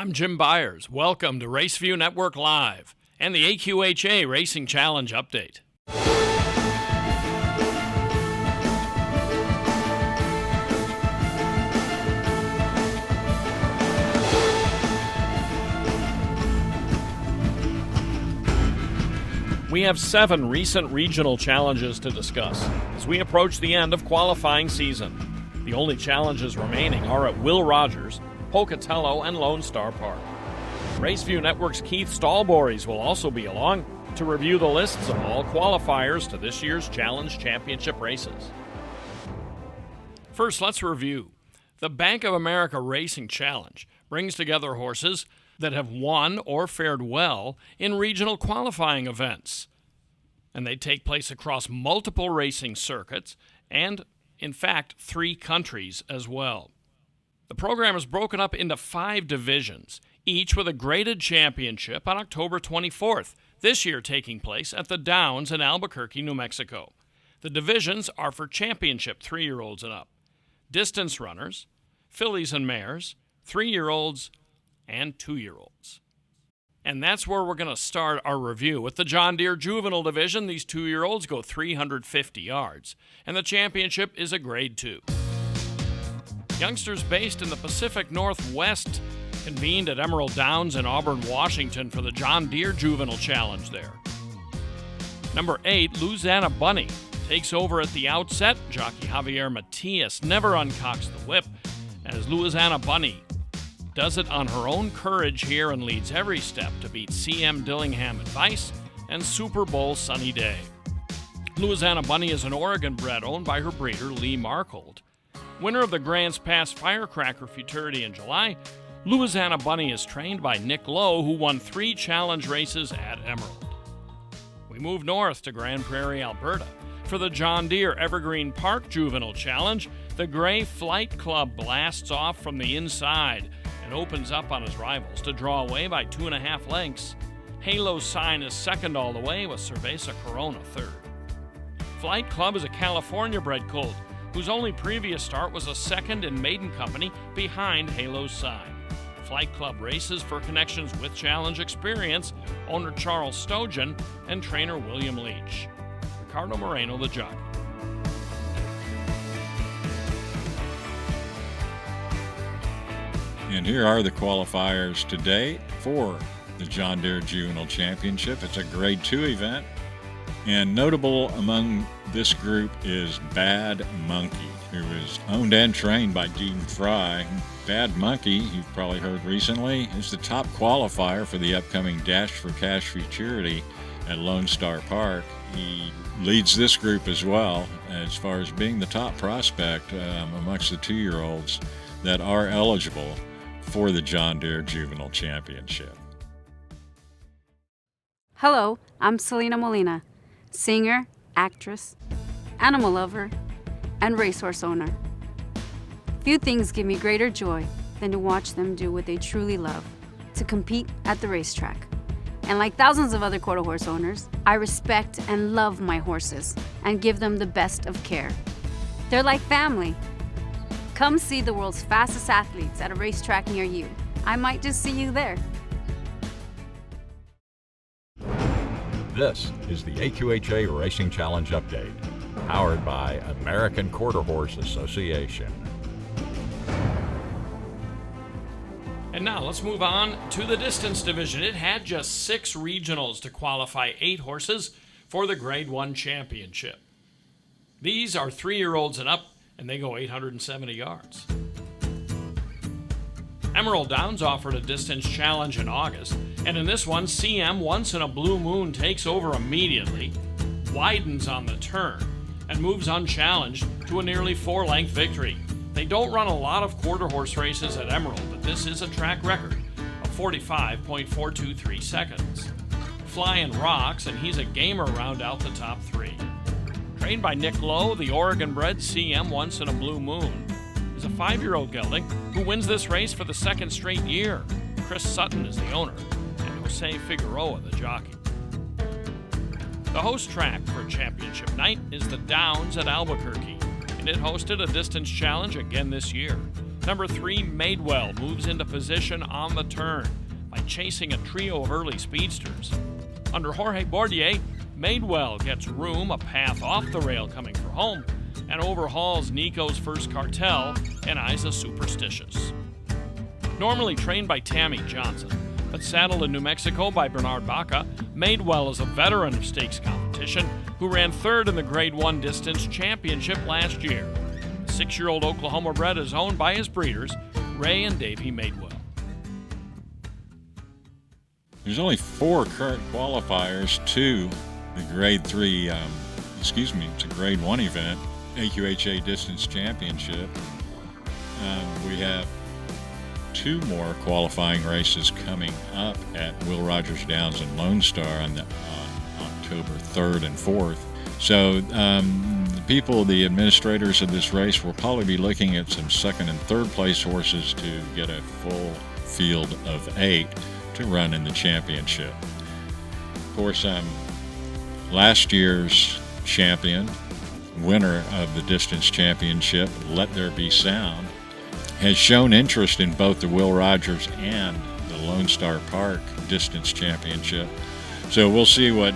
I'm Jim Byers. Welcome to RaceView Network Live and the AQHA Racing Challenge Update. We have 7 recent regional challenges to discuss as we approach the end of qualifying season. The only challenges remaining are at Will Rogers, Pocatello, and Lone Star Park. RaceView Network's Keith Stallbories will also be along to review the lists of all qualifiers to this year's Challenge Championship races. First, let's review. The Bank of America Racing Challenge brings together horses that have won or fared well in regional qualifying events. And they take place across multiple racing circuits and, in fact, 3 countries as well. The program is broken up into 5 divisions, each with a graded championship on October 24th, this year taking place at the Downs in Albuquerque, New Mexico. The divisions are for championship 3-year-olds and up, distance runners, fillies and mares, 3-year-olds, and 2-year-olds. And that's where we're going to start our review. With the John Deere Juvenile division, these 2-year-olds go 350 yards, and the championship is a grade 2. Youngsters based in the Pacific Northwest convened at Emerald Downs in Auburn, Washington for the John Deere Juvenile Challenge there. Number 8, Louisiana Bunny, takes over at the outset. Jockey Javier Matias never uncocks the whip as Louisiana Bunny does it on her own courage here and leads every step to beat CM Dillingham Advice and Super Bowl Sunny Day. Louisiana Bunny is an Oregon bred owned by her breeder Lee Markhold. Winner of the Grants Pass Firecracker Futurity in July, Louisiana Bunny is trained by Nick Lowe, who won 3 challenge races at Emerald. We move north to Grand Prairie, Alberta. For the John Deere Evergreen Park Juvenile Challenge, the Gray Flight Club blasts off from the inside and opens up on his rivals to draw away by 2.5 lengths. Halo Sign is second all the way, with Cerveza Corona third. Flight Club is a California-bred colt whose only previous start was a second in maiden company behind Halo Sign. Flight Club races for connections with challenge experience, owner Charles Stojan and trainer William Leach. Ricardo Moreno, the jockey. And here are the qualifiers to date for the John Deere Juvenile Championship. It's a grade 2 event, and notable among this group is Bad Monkey, who is owned and trained by Dean Fry. Bad Monkey, you've probably heard recently, is the top qualifier for the upcoming Dash for Cash Futurity at Lone Star Park. He leads this group as well as far as being the top prospect amongst the 2-year-olds that are eligible for the John Deere Juvenile Championship. Hello, I'm Selena Molina, singer, actress, animal lover, and racehorse owner. Few things give me greater joy than to watch them do what they truly love, to compete at the racetrack. And like thousands of other quarter horse owners, I respect and love my horses and give them the best of care. They're like family. Come see the world's fastest athletes at a racetrack near you. I might just see you there. This is the AQHA Racing Challenge Update, powered by American Quarter Horse Association. And now let's move on to the distance division. It had just 6 regionals to qualify 8 horses for the Grade 1 Championship. These are 3-year-olds and up, and they go 870 yards. Emerald Downs offered a distance challenge in August, and in this one, CM Once in a Blue Moon takes over immediately, widens on the turn, and moves unchallenged to a nearly 4-length victory. They don't run a lot of quarter horse races at Emerald, but this is a track record of 45.423 seconds. Flying rocks, and he's a gamer round out the top 3. Trained by Nick Lowe, the Oregon-bred CM Once in a Blue Moon is a 5-year-old gelding who wins this race for the 2nd straight year. Chris Sutton is the owner, and Jose Figueroa the jockey. The host track for championship night is the Downs at Albuquerque, and it hosted a distance challenge again this year. Number 3, Madewell, moves into position on the turn by chasing a trio of early speedsters. Under Jorge Bordier, Madewell gets room, a path off the rail coming for home, and overhauls Nico's First Cartel and Isa Superstitious. Normally trained by Tammy Johnson, but saddled in New Mexico by Bernard Baca, Madewell is a veteran of stakes competition who ran third in the Grade 1 Distance Championship last year. The 6-year-old Oklahoma bred is owned by his breeders, Ray and Davey Madewell. There's only 4 current qualifiers to the Grade 3, it's a Grade 1 event, AQHA Distance Championship. We have 2 more qualifying races coming up at Will Rogers Downs and Lone Star on October 3rd and 4th. So the administrators of this race will probably be looking at some second and third place horses to get a full field of 8 to run in the championship. Of course, last year's champion, winner of the distance championship, Let There Be Sound, has shown interest in both the Will Rogers and the Lone Star Park distance championship. So we'll see what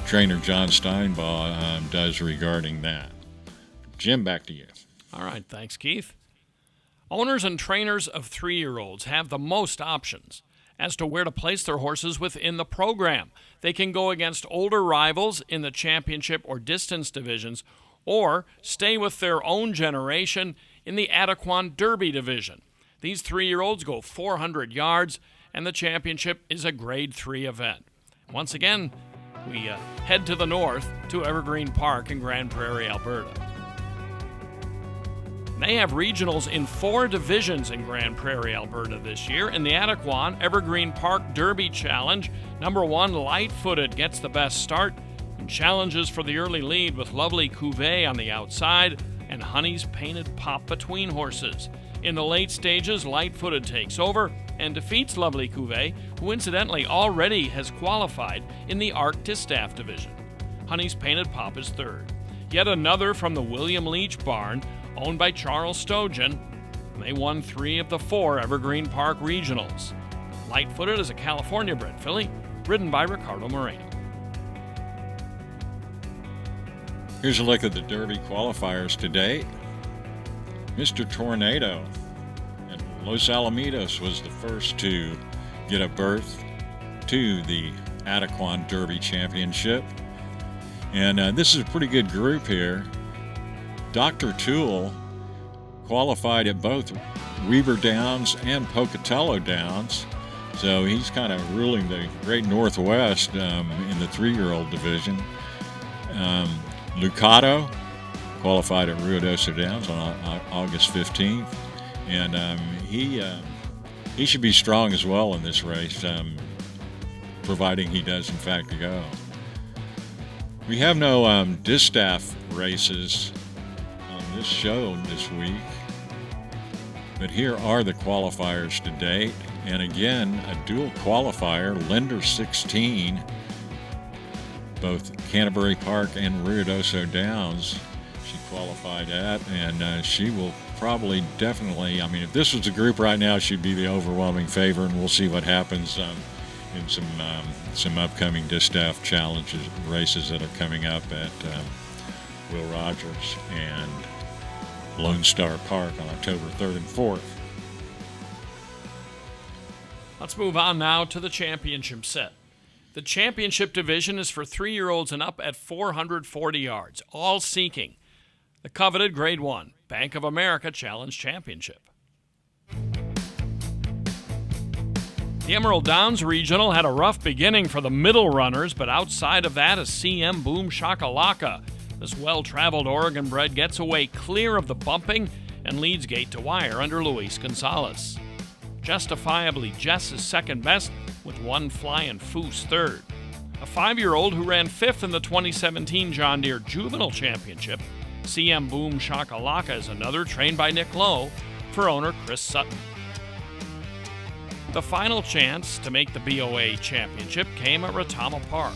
trainer John Steinbaugh does regarding that. Jim, back to you. All right, thanks, Keith. Owners and trainers of 3-year-olds have the most options as to where to place their horses within the program. They can go against older rivals in the championship or distance divisions, or stay with their own generation in the Adequan Derby division. These 3-year-olds go 400 yards, and the championship is a Grade 3 event. Once again, we head to the north to Evergreen Park in Grand Prairie, Alberta. They have regionals in 4 divisions in Grand Prairie, Alberta this year. In the Adequan Evergreen Park Derby Challenge, number 1 Lightfooted gets the best start and challenges for the early lead with Lovely Cuvée on the outside and Honey's Painted Pop between horses. In the late stages, Lightfooted takes over and defeats Lovely Cuvée, who incidentally already has qualified in the Arc Distaff division. Honey's Painted Pop is third. Yet another from the William Leach barn, owned by Charles Stojan. They won 3 of the 4 Evergreen Park regionals. Lightfooted is a California-bred filly, ridden by Ricardo Moreno. Here's a look at the Derby qualifiers today. Mr. Tornado at Los Alamitos was the first to get a berth to the Adequan Derby Championship. And this is a pretty good group here. Dr. Toole qualified at both Weber Downs and Pocatello Downs. So he's kind of ruling the Great Northwest in the 3-year-old division. Lucado qualified at Ruidoso Downs on August 15th. And he should be strong as well in this race, providing he does in fact go. We have no distaff races on this show this week, but here are the qualifiers to date. And again, a dual qualifier, Lender 16, both Canterbury Park and Ruidoso Downs she qualified at, and she will probably definitely, if this was a group right now, she'd be the overwhelming favorite, and we'll see what happens in some upcoming distaff challenges races that are coming up at Will Rogers and Lone Star Park on October 3rd and 4th. Let's move on now to the championship set. The championship division is for 3-year-olds and up at 440 yards, all seeking the coveted Grade 1 Bank of America Challenge Championship. The Emerald Downs Regional had a rough beginning for the middle runners, but outside of that, a CM Boom Shakalaka. This well-traveled Oregon bred gets away clear of the bumping and leads gate to wire under Luis Gonzalez. Justifiably, Jess is second best with one Flying Foose third. A 5-year-old who ran 5th in the 2017 John Deere Juvenile Championship, CM Boom Shakalaka is another, trained by Nick Lowe for owner Chris Sutton. The final chance to make the BOA Championship came at Retama Park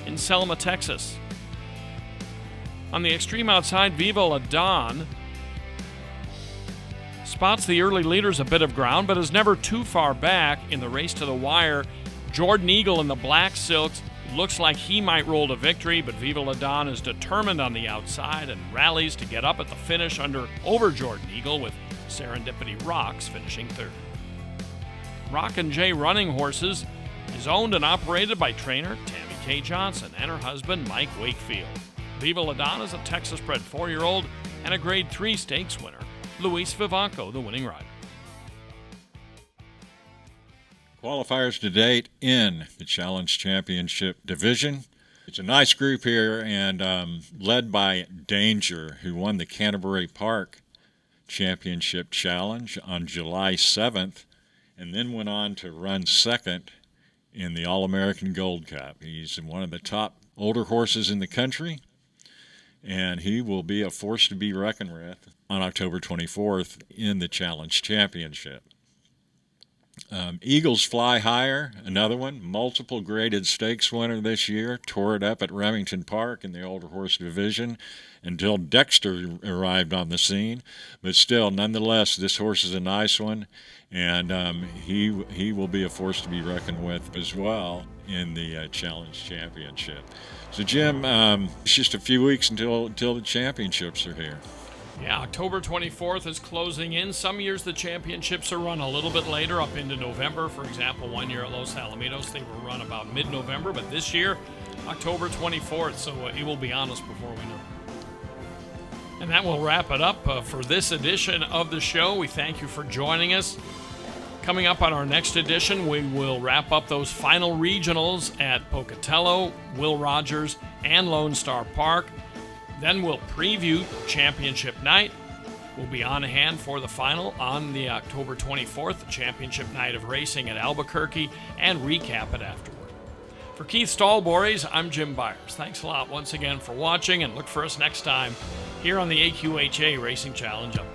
in Selma, Texas. On the extreme outside, Viva La Dawn spots the early leaders a bit of ground, but is never too far back in the race to the wire. Jordan Eagle in the black silks looks like he might roll to victory, but Viva La Dawn is determined on the outside and rallies to get up at the finish over Jordan Eagle, with Serendipity Rocks finishing third. Rock and J Running Horses is owned and operated by trainer Tammy K. Johnson and her husband Mike Wakefield. Viva La Dawn is a Texas-bred 4-year-old and a Grade 3 stakes winner. Luis Vivanco, the winning rider. Qualifiers to date in the Challenge Championship division. It's a nice group here, and led by Danger, who won the Canterbury Park Championship Challenge on July 7th, and then went on to run second in the All-American Gold Cup. He's one of the top older horses in the country, and he will be a force to be reckoned with on October 24th in the Challenge Championship. Eagles Fly Higher, another one, multiple graded stakes winner this year, tore it up at Remington Park in the older horse division until Dexter arrived on the scene. But still, nonetheless, this horse is a nice one, and he will be a force to be reckoned with as well in the Challenge Championship. So, Jim, it's just a few weeks until the championships are here. Yeah, October 24th is closing in. Some years the championships are run a little bit later, up into November. For example, one year at Los Alamitos, they were run about mid-November, but this year, October 24th, so it will be on us before we know. And that will wrap it up for this edition of the show. We thank you for joining us. Coming up on our next edition, we will wrap up those final regionals at Pocatello, Will Rogers, and Lone Star Park. Then we'll preview championship night. We'll be on hand for the final on the October 24th, the championship night of racing at Albuquerque, and recap it afterward. For Keith Stallbories, I'm Jim Byers. Thanks a lot once again for watching, and look for us next time here on the AQHA Racing Challenge Update.